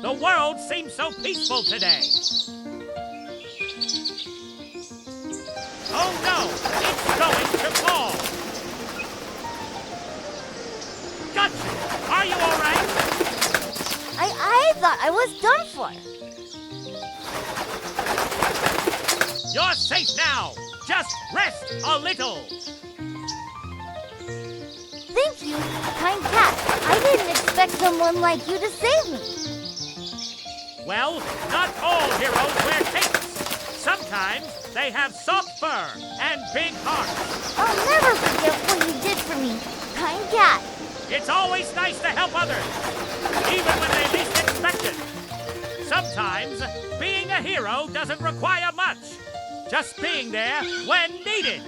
The world seems so peaceful today. Oh no! It's going to fall! Gotcha! Are you all right? I thought I was done for. You're safe now! Just rest a little! Thank you, kind cat. I didn't expect someone like you to save me. Well, not all heroes wear capes. Sometimes they have soft fur and big hearts. I'll never forget what you did for me, kind cat. It's always nice to help others, even when they least expect it. Sometimes being a hero doesn't require much. Just being there when needed.